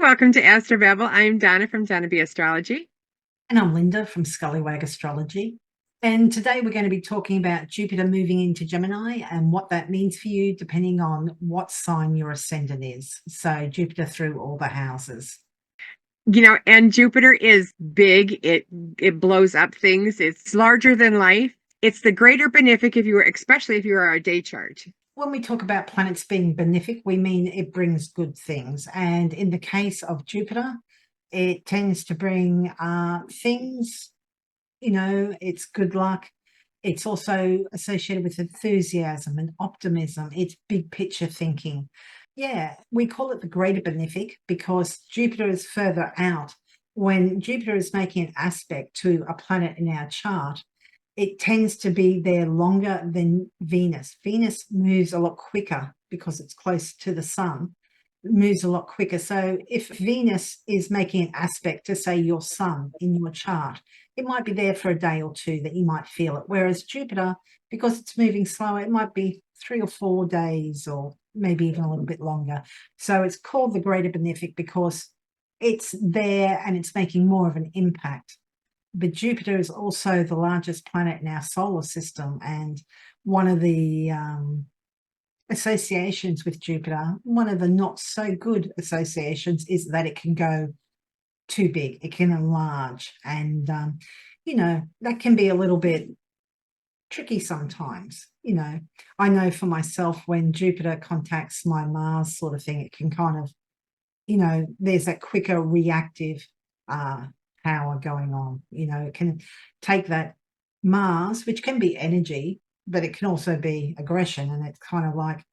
welcome to Astro Babble. I'm Donna from Donna B Astrology. And I'm Lynda from Scullywag Astrology. And today we're going to be talking about Jupiter moving into Gemini and what that means for you, depending on what sign your ascendant is. So Jupiter through all the houses. And Jupiter is big. It blows up things. It's larger than life. It's the greater benefic especially if you are a day chart. When we talk about planets being benefic, we mean it brings good things. And in the case of Jupiter, it tends to bring things, it's good luck. It's also associated with enthusiasm and optimism. It's big picture thinking. Yeah, we call it the greater benefic because Jupiter is further out. When Jupiter is making an aspect to a planet in our chart, it tends to be there longer than Venus. Venus moves a lot quicker because it's close to the sun. It moves a lot quicker. So if Venus is making an aspect to, say, your sun in your chart, it might be there for a day or two that you might feel it. Whereas Jupiter, because it's moving slower, it might be 3 or 4 days or maybe even a little bit longer. So it's called the greater benefic because it's there and it's making more of an impact. But Jupiter is also the largest planet in our solar system, and one of the associations with Jupiter, one of the not so good associations, is that it can go too big, it can enlarge, and that can be a little bit tricky sometimes. I know for myself, when Jupiter contacts my Mars sort of thing, it can kind of, there's that quicker reactive power going on. It can take that Mars, which can be energy, but it can also be aggression, and it's kind of like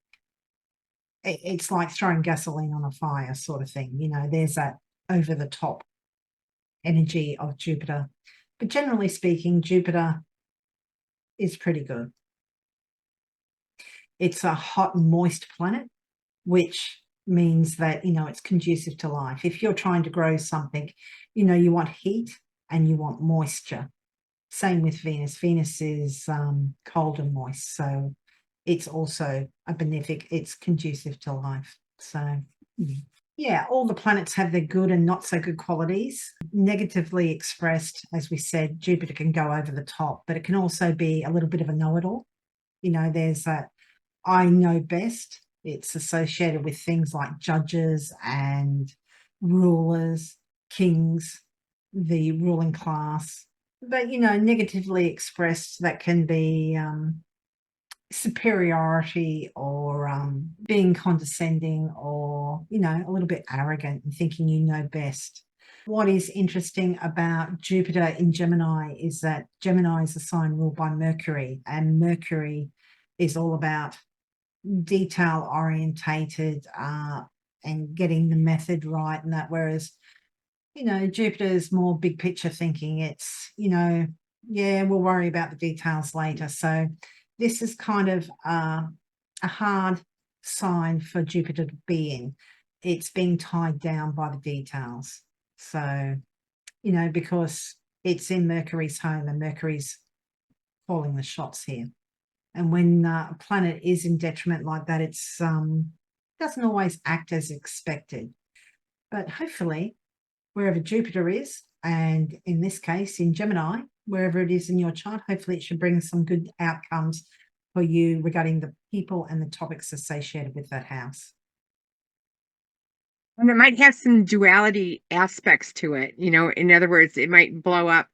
it's like throwing gasoline on a fire sort of thing. There's that over the top energy of Jupiter, but generally speaking, Jupiter is pretty good. It's a hot and moist planet, which means that it's conducive to life. If you're trying to grow something, you want heat and you want moisture. Same with Venus. Venus is cold and moist, so it's also a benefic. It's conducive to life. So yeah, all the planets have their good and not so good qualities. Negatively expressed, as we said, Jupiter can go over the top, but it can also be a little bit of a know-it-all. There's that I know best. It's associated with things like judges and rulers, kings, the ruling class. But, negatively expressed, that can be superiority or being condescending or, a little bit arrogant and thinking you know best. What is interesting about Jupiter in Gemini is that Gemini is a sign ruled by Mercury, and Mercury is all about detail orientated and getting the method right and that, whereas Jupiter is more big picture thinking. It's yeah, we'll worry about the details later. So this is kind of a hard sign for Jupiter to be in. It's being tied down by the details. So because it's in Mercury's home and Mercury's calling the shots here. And when a planet is in detriment like that, it's doesn't always act as expected. But hopefully, wherever Jupiter is, and in this case, in Gemini, wherever it is in your chart, hopefully it should bring some good outcomes for you regarding the people and the topics associated with that house. And it might have some duality aspects to it. In other words, it might blow up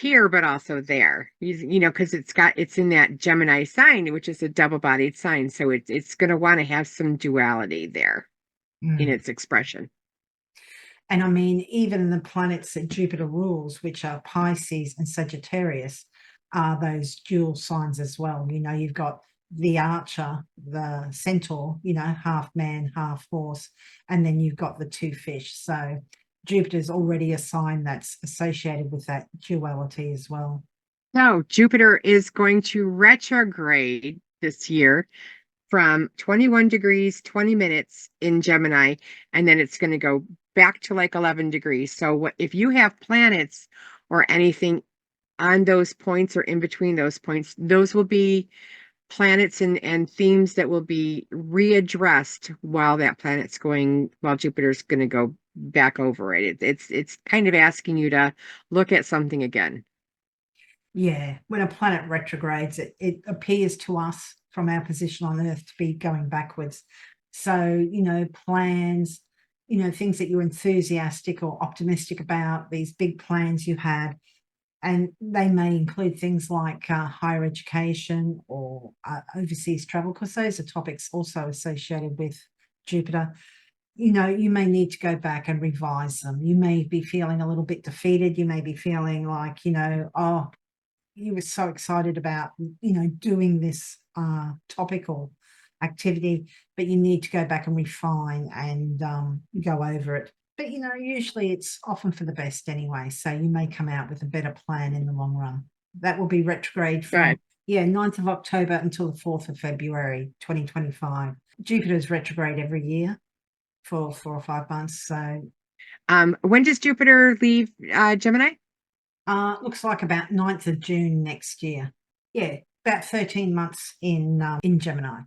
here, but also there, because it's in that Gemini sign, which is a double-bodied sign. So it's going to want to have some duality there in its expression. And I mean, even the planets that Jupiter rules, which are Pisces and Sagittarius, are those dual signs as well. You've got the archer, the centaur, half man, half horse, and then you've got the 2 fish. So Jupiter is already a sign that's associated with that duality as well. So Jupiter is going to retrograde this year from 21 degrees, 20 minutes in Gemini, and then it's going to go back to like 11 degrees. So if you have planets or anything on those points or in between those points, those will be planets and themes that will be readdressed while Jupiter's going to go back over it. It's kind of asking you to look at something again. Yeah, when a planet retrogrades, it appears to us from our position on Earth to be going backwards. So, plans, things that you're enthusiastic or optimistic about, these big plans you had, and they may include things like higher education or overseas travel, because those are topics also associated with Jupiter. You may need to go back and revise them. You may be feeling a little bit defeated. You may be feeling like, oh, you were so excited about, doing this topical activity, but you need to go back and refine and go over it. But, usually it's often for the best anyway. So you may come out with a better plan in the long run. That will be retrograde from, Good. 9th of October until the 4th of February, 2025. Jupiter is retrograde every year for 4 or 5 months. So When does Jupiter leave Gemini? looks like about 9th of June next year. Yeah, about 13 months in Gemini.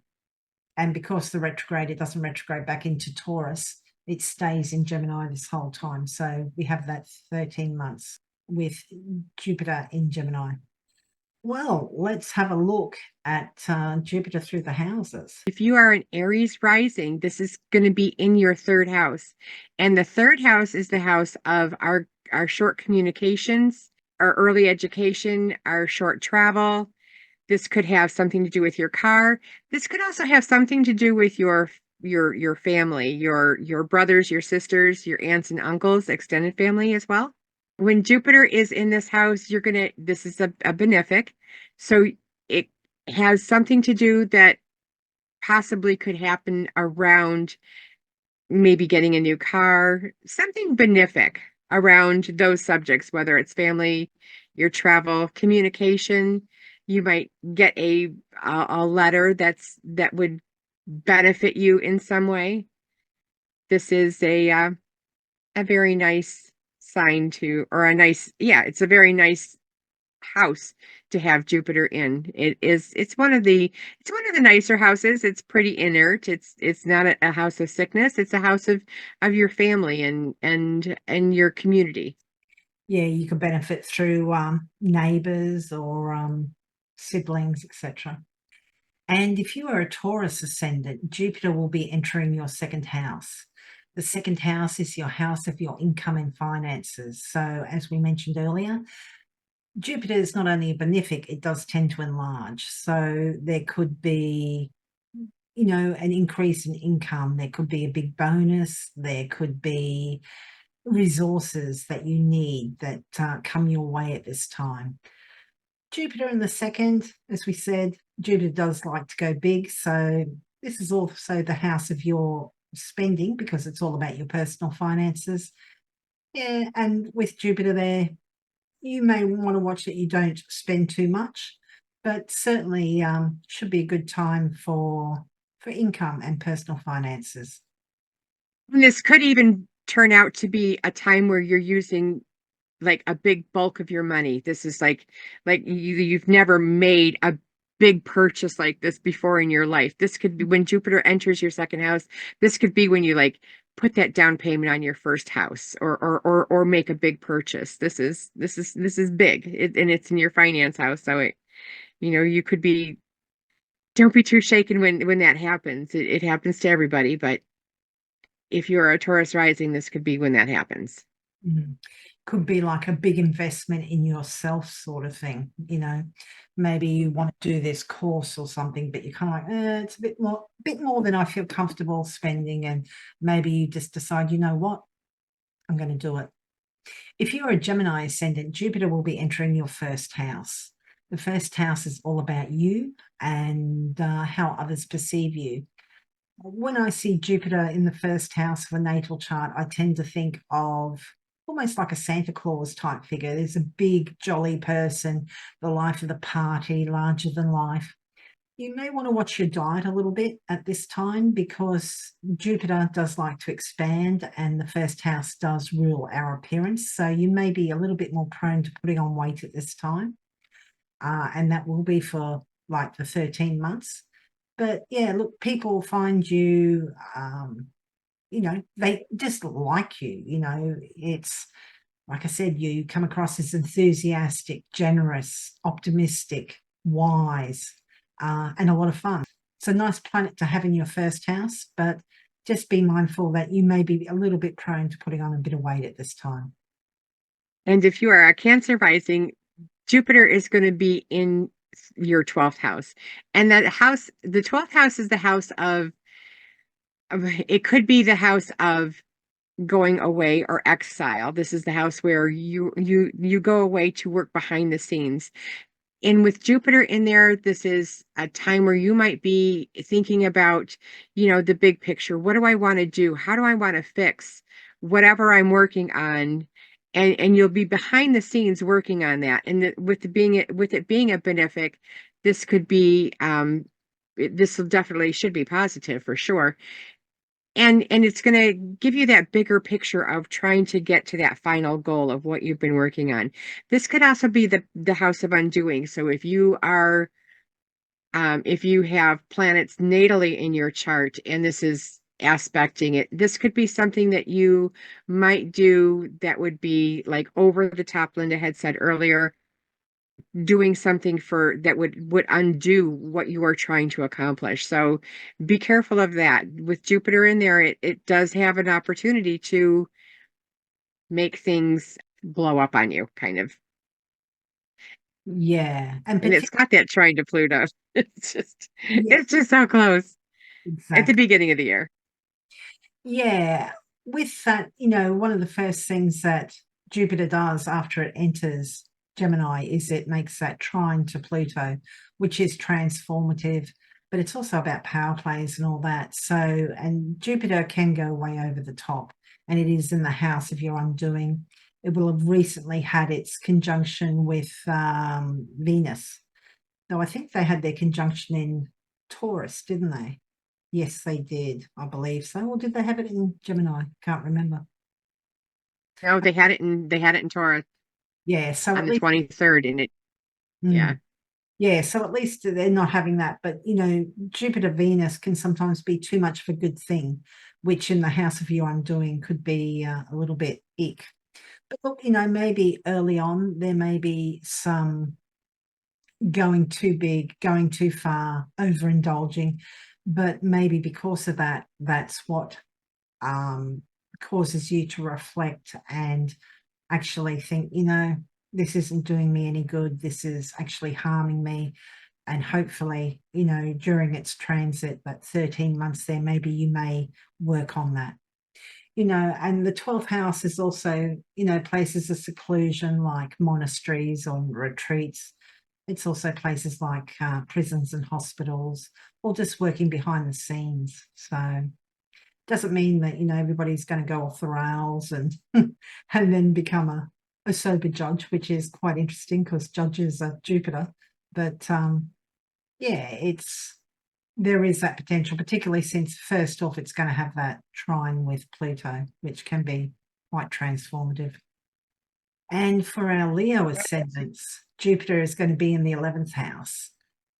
And because the retrograde, it doesn't retrograde back into Taurus, it stays in Gemini this whole time. So we have that 13 months with Jupiter in Gemini. Well, let's have a look at Jupiter through the houses. If you are an Aries rising, this is going to be in your third house. And the third house is the house of our short communications, our early education, our short travel. This could have something to do with your car. This could also have something to do with your family, your brothers, your sisters, your aunts and uncles, extended family as well. When Jupiter is in this house, this is a benefic. So it has something to do that possibly could happen around maybe getting a new car, something benefic around those subjects, whether it's family, your travel, communication. You might get a letter that would benefit you in some way. This is a very nice sign to, or a nice, yeah, it's a very nice house to have Jupiter in. It's one of the nicer houses. It's pretty inert. It's not a house of sickness. It's a house of your family and your community. Yeah, you can benefit through neighbors or siblings, etc. And if you are a Taurus ascendant, Jupiter will be entering your second house. The second house is your house of your income and finances. So, as we mentioned earlier, Jupiter is not only a benefic, it does tend to enlarge. So, there could be, an increase in income. There could be a big bonus. There could be resources that you need that come your way at this time. Jupiter in the second, as we said, Jupiter does like to go big. So this is also the house of your spending because it's all about your personal finances. Yeah, and with Jupiter there, you may want to watch that you don't spend too much, but certainly should be a good time for income and personal finances. And this could even turn out to be a time where you're using like a big bulk of your money. This is like you've never made a big purchase like this before in your life. This could be when Jupiter enters your second house. This could be when you like put that down payment on your first house or make a big purchase. This is big. And it's in your finance house. So you could be, don't be too shaken when that happens. It happens to everybody, but if you're a Taurus rising, this could be when that happens. Mm. Could be like a big investment in yourself sort of thing, maybe you want to do this course or something, but you're kind of like, it's a bit more than I feel comfortable spending. And maybe you just decide, you know what, I'm going to do it. If you're a Gemini ascendant, Jupiter will be entering your first house. The first house is all about you and how others perceive you. When I see Jupiter in the first house of a natal chart, I tend to think of almost like a Santa Claus type figure. There's a big, jolly person, the life of the party, larger than life. You may want to watch your diet a little bit at this time because Jupiter does like to expand and the first house does rule our appearance. So you may be a little bit more prone to putting on weight at this time. And that will be for like the 13 months. But yeah, look, people find you they just like you. It's like I said, you come across as enthusiastic, generous, optimistic, wise, and a lot of fun. It's a nice planet to have in your first house, but just be mindful that you may be a little bit prone to putting on a bit of weight at this time. And if you are a Cancer rising, Jupiter is going to be in your 12th house. And that house, the 12th house is the house of it could be the house of going away or exile. This is the house where you go away to work behind the scenes. And with Jupiter in there, this is a time where you might be thinking about, the big picture. What do I want to do? How do I want to fix whatever I'm working on? And you'll be behind the scenes working on that. And with it being a benefic, this could be this will definitely should be positive for sure. And it's going to give you that bigger picture of trying to get to that final goal of what you've been working on. This could also be the house of undoing. So if you have planets natally in your chart and this is aspecting it, this could be something that you might do that would be like over the top. Lynda had said earlier, doing something for that would undo what you are trying to accomplish. So be careful of that. With Jupiter in there, it does have an opportunity to make things blow up on you, kind of. Yeah, and And it's got that trine to Pluto. It's just so close at the exactly. beginning of the year. Yeah, with that, one of the first things that Jupiter does after it enters Gemini is it makes that trine to Pluto, which is transformative, but it's also about power plays and all that. So, and Jupiter can go way over the top, and it is in the house of your undoing. It will have recently had its conjunction with Venus. Though I think they had their conjunction in Taurus, didn't they? Yes, they did. I believe so. Or did they have it in Gemini? Can't remember. No, they had it in Taurus Yeah, so on at the least 23rd, and yeah. mm, yeah, so at least they're not having that. But Jupiter Venus can sometimes be too much of a good thing, which in the house of your undoing could be a little bit ick. But look, maybe early on there may be some going too big, going too far, overindulging. But maybe because of that, that's what causes you to reflect and actually think, this isn't doing me any good. This is actually harming me. And hopefully, during its transit, that 13 months there, maybe you may work on that. And the 12th house is also, places of seclusion like monasteries or retreats. It's also places like prisons and hospitals, or just working behind the scenes. So doesn't mean that everybody's going to go off the rails and and then become a sober judge, which is quite interesting because judges are Jupiter. But yeah, there is that potential, particularly since first off it's going to have that trine with Pluto, which can be quite transformative. And for our Leo ascendants, Jupiter is going to be in the 11th house.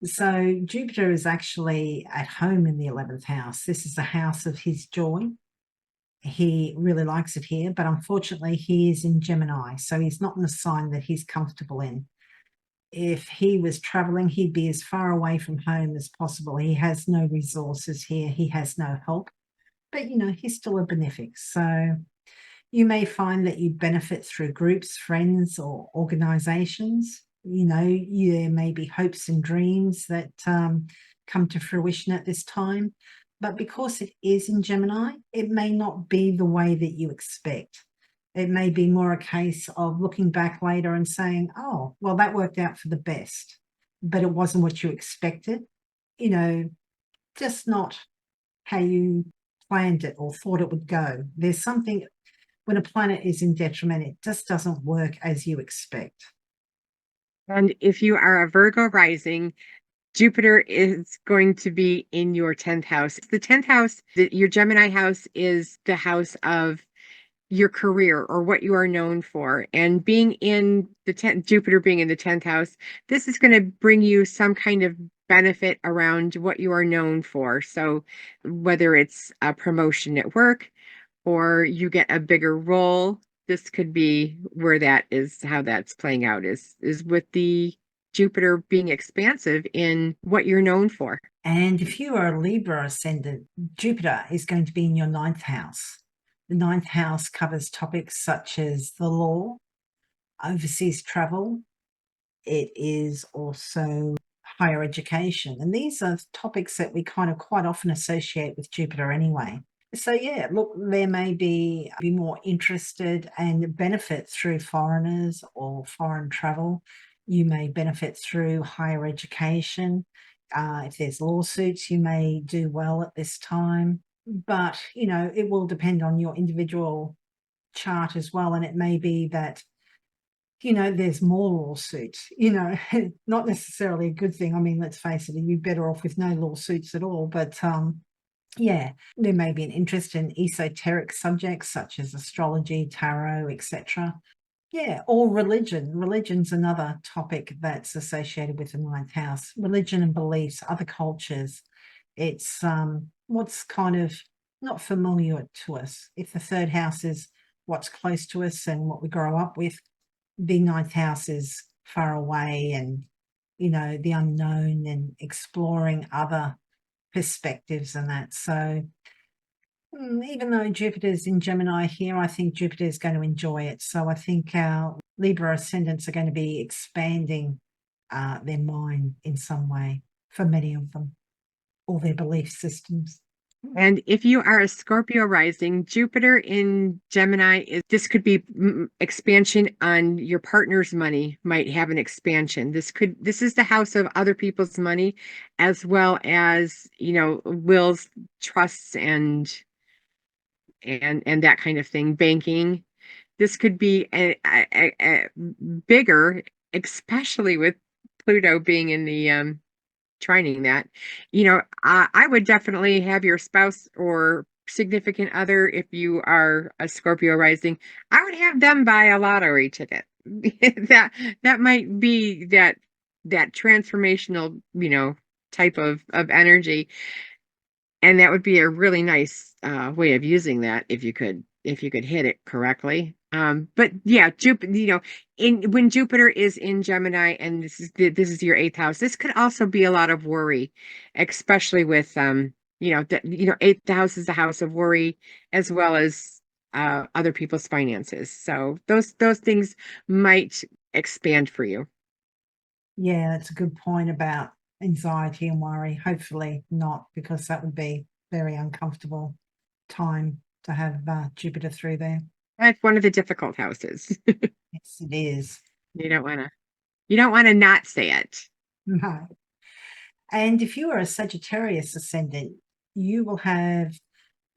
So Jupiter is actually at home in the 11th house. This is the house of his joy. He really likes it here, but unfortunately he is in Gemini, so he's not in the sign that he's comfortable in. If he was traveling, he'd be as far away from home as possible. He has no resources here. He has no help, but he's still a benefic. So you may find that you benefit through groups, friends, or organizations. There may be hopes and dreams that come to fruition at this time. But because it is in Gemini, it may not be the way that you expect. It may be more a case of looking back later and saying, oh, well, that worked out for the best, but it wasn't what you expected. Just not how you planned it or thought it would go. There's something when a planet is in detriment, it just doesn't work as you expect. And if you are a Virgo rising, Jupiter is going to be in your 10th house. The 10th house, your Gemini house, is the house of your career or what you are known for. And being in the 10th, Jupiter being in the 10th house, this is going to bring you some kind of benefit around what you are known for. So whether it's a promotion at work, or you get a bigger role. This could be where that is, how that's playing out is with the Jupiter being expansive in what you're known for. And if you are a Libra ascendant, Jupiter is going to be in your ninth house. The ninth house covers topics such as the law, overseas travel. It is also higher education. And these are topics that we kind of quite often associate with Jupiter anyway. So yeah, look, there may be more interested and benefit through foreigners or foreign travel. You may benefit through higher education. If there's lawsuits, you may do well at this time. But, you know, it will depend on your individual chart as well. And it may be that, you know, there's more lawsuits, you know, not necessarily a good thing. I mean, let's face it, you're better off with no lawsuits at all. But yeah, there may be an interest in esoteric subjects such as astrology, tarot, etc. Yeah, or religion. Religion's another topic that's associated with the ninth house. Religion and beliefs, other cultures. It's what's kind of not familiar to us. If the third house is what's close to us and what we grow up with, the ninth house is far away and, you know, the unknown and exploring other perspectives and that. So even though Jupiter's in Gemini here, I think Jupiter is going to enjoy it. So I think our Libra ascendants are going to be expanding their mind in some way for many of them, or their belief systems. And if you are a Scorpio rising, Jupiter in Gemini this could be expansion on your partner's money, might have an expansion. This is the house of other people's money, as well as, you know, wills, trusts, and that kind of thing, banking. This could be a bigger, especially with Pluto being in the trining that. You know, I would definitely have your spouse or significant other, if you are a Scorpio rising, I would have them buy a lottery ticket. That might be that transformational, you know, type of energy. And that would be a really nice way of using that if you could hit it correctly. But yeah, Jupiter, you know, when Jupiter is in Gemini, and this is your eighth house, this could also be a lot of worry, especially with eighth house is a house of worry, as well as other people's finances. So those things might expand for you. Yeah, that's a good point about anxiety and worry. Hopefully not, because that would be very uncomfortable time to have Jupiter through there. That's one of the difficult houses. Yes, it is. You don't want to not say it. No. And if you are a Sagittarius ascendant, you will have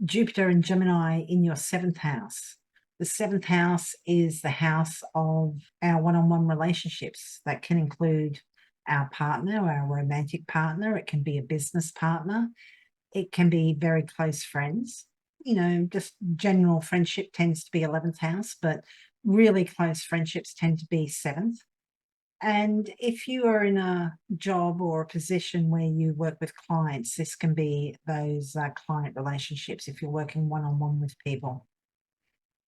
Jupiter and Gemini in your seventh house. The seventh house is the house of our one-on-one relationships. That can include our partner, our romantic partner. It can be a business partner. It can be very close friends. You know, just general friendship tends to be 11th house, but really close friendships tend to be 7th. And if you are in a job or a position where you work with clients, this can be those client relationships if you're working one-on-one with people.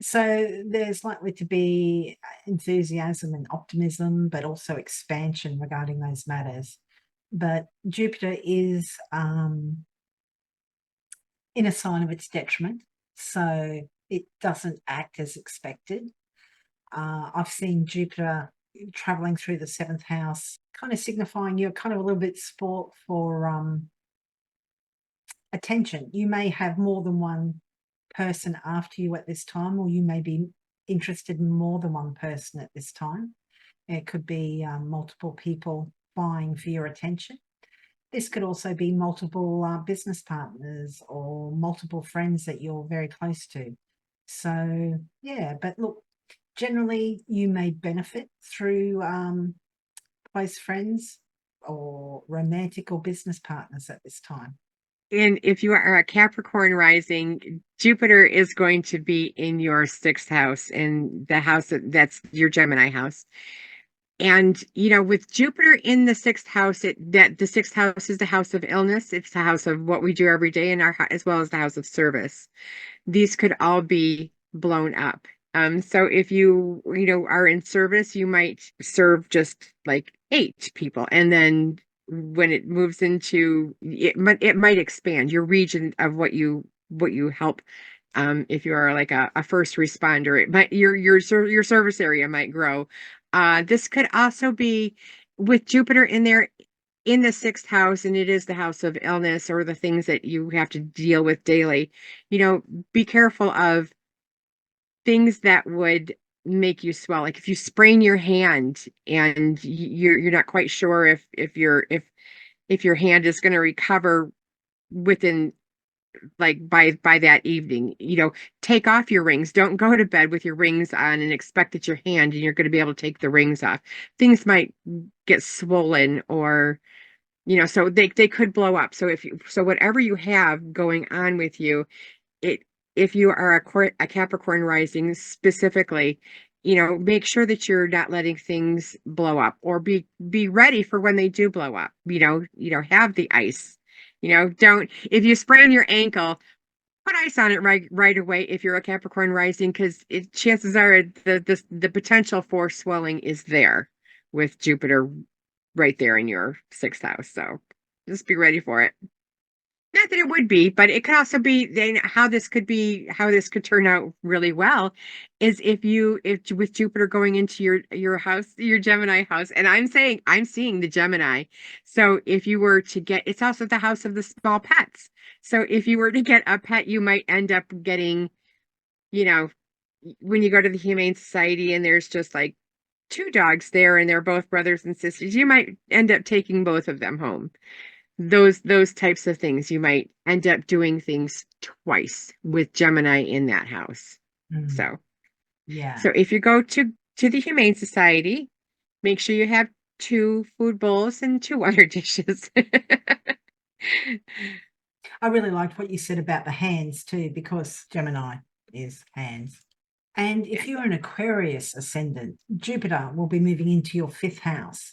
So there's likely to be enthusiasm and optimism, but also expansion regarding those matters. But Jupiter is in a sign of its detriment, so it doesn't act as expected. I've seen Jupiter traveling through the seventh house, kind of signifying you're kind of a little bit sport for attention. You may have more than one person after you at this time, or you may be interested in more than one person at this time. It could be multiple people vying for your attention. This could also be multiple business partners or multiple friends that you're very close to. So yeah, but look, generally you may benefit through close friends or romantic or business partners at this time. And if you are a Capricorn rising, Jupiter is going to be in your sixth house, in the house that's your Gemini house. And, you know, with Jupiter in the sixth house, the sixth house is the house of illness. It's the house of what we do every day in our, as well as the house of service. these could all be blown up. So if you, are in service, you might serve just like 8 people. And then when it moves into it might expand your region of what you help. If you are like a first responder, it might your service area might grow. This could also be with Jupiter in there in the sixth house, and it is the house of illness or the things that you have to deal with daily. Be careful of things that would make you swell. Like if you sprain your hand and you're not quite sure if your hand is going to recover within like by that evening, take off your rings. Don't go to bed with your rings on and expect that your hand and you're going to be able to take the rings off. Things might get swollen or so they could blow up. So whatever you have going on with you, it if you are a Capricorn rising specifically, make sure that you're not letting things blow up or be ready for when they do blow up. Have the ice. Don't if you sprain your ankle, put ice on it right away if you're a Capricorn rising, because chances are the potential for swelling is there with Jupiter right there in your sixth house. So just be ready for it. Not that it would be, but it could also be then how this could turn out really well is if with Jupiter going into your house, your Gemini house, and I'm seeing the Gemini. So if you were to get, it's also the house of the small pets. So if you were to get a pet, you might end up getting, you know, when you go to the Humane Society and there's just like 2 dogs there and they're both brothers and sisters, you might end up taking both of them home. Those types of things. You might end up doing things twice with Gemini in that house. Mm, So yeah. so if you go to the Humane Society, make sure you have 2 food bowls and 2 water dishes. I really liked what you said about the hands too, because Gemini is hands. And if you're an Aquarius ascendant, Jupiter will be moving into your 5th house.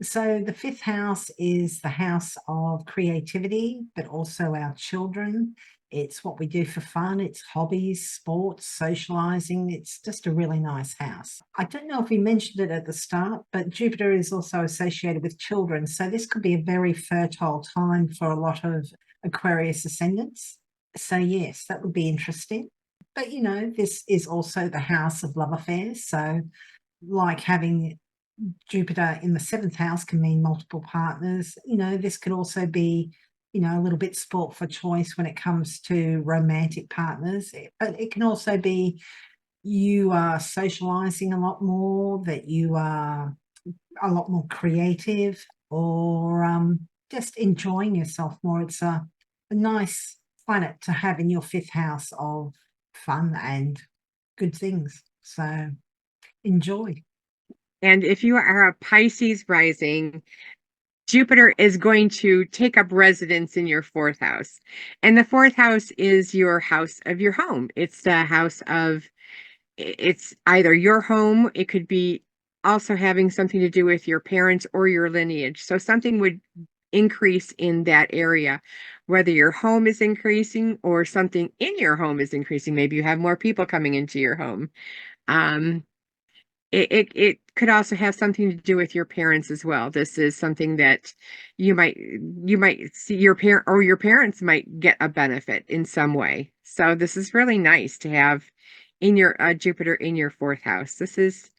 So the 5th house is the house of creativity, but also our children. It's what we do for fun. It's hobbies, sports, socializing. It's just a really nice house. I don't know if we mentioned it at the start, but Jupiter is also associated with children. So this could be a very fertile time for a lot of Aquarius ascendants. So yes, that would be interesting. But this is also the house of love affairs. So like having Jupiter in the 7th house can mean multiple partners. This could also be, a little bit sport for choice when it comes to romantic partners. But it can also be you are socializing a lot more, that you are a lot more creative, or just enjoying yourself more. It's a nice planet to have in your 5th house of fun and good things. So enjoy. And if you are a Pisces rising, Jupiter is going to take up residence in your 4th house. And the 4th house is your house of your home. It's the house of, it's either your home, it could be also having something to do with your parents or your lineage. So something would increase in that area, whether your home is increasing or something in your home is increasing. Maybe you have more people coming into your home. Um, it could also have something to do with your parents as well. This is something that you might see your parents might get a benefit in some way. So this is really nice to have in your Jupiter in your 4th house. This is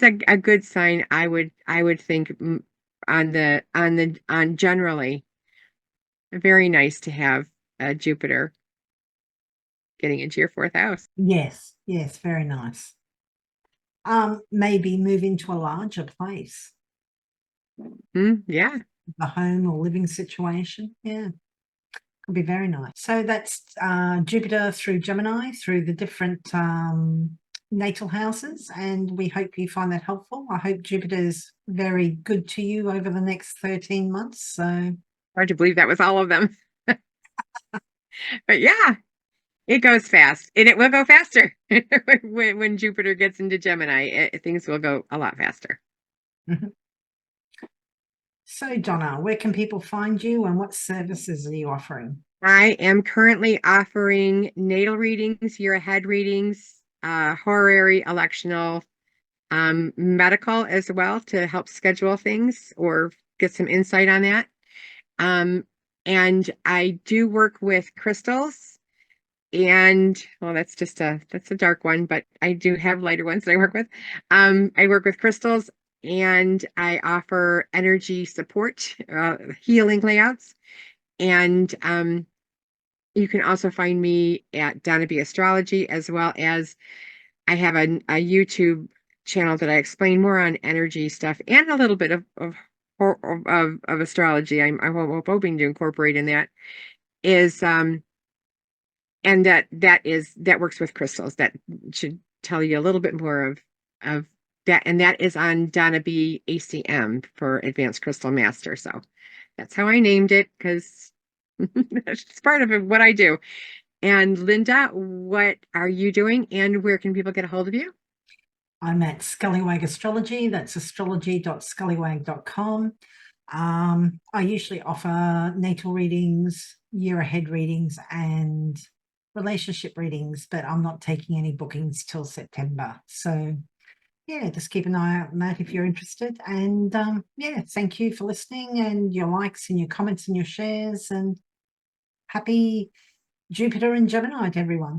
a good sign. I would think on generally very nice to have Jupiter getting into your 4th house. Yes, yes, very nice. Maybe move into a larger place, Yeah. the home or living situation. Yeah, could be very nice. So that's Jupiter through Gemini, through the different natal houses, and we hope you find that helpful. I hope Jupiter's very good to you over the next 13 months. So Hard to believe that was all of them. But yeah, it goes fast and it will go faster when Jupiter gets into Gemini. Things will go a lot faster. So Donna, where can people find you and what services are you offering? I am currently offering natal readings, year ahead readings, horary, electional, medical as well to help schedule things or get some insight on that. And I do work with crystals and well, that's a dark one, but I do have lighter ones that I work with. I work with crystals and I offer energy support, healing layouts. And you can also find me at Donna Astrology, as well as I have a YouTube channel that I explain more on energy stuff and a little bit of astrology. I'm hoping to incorporate in that is and that works with crystals. That should tell you a little bit more of that, and that is on Donna B ACM for Advanced Crystal Master. So that's how I named it because it's part of what I do. And Lynda, what are you doing and where can people get a hold of you? I'm at Scallywag Astrology. That's astrology.scallywag.com. I usually offer natal readings, year ahead readings, and relationship readings, but I'm not taking any bookings till September. So yeah, just keep an eye out on that if you're interested. And yeah, thank you for listening and your likes and your comments and your shares, and happy Jupiter and Gemini to everyone.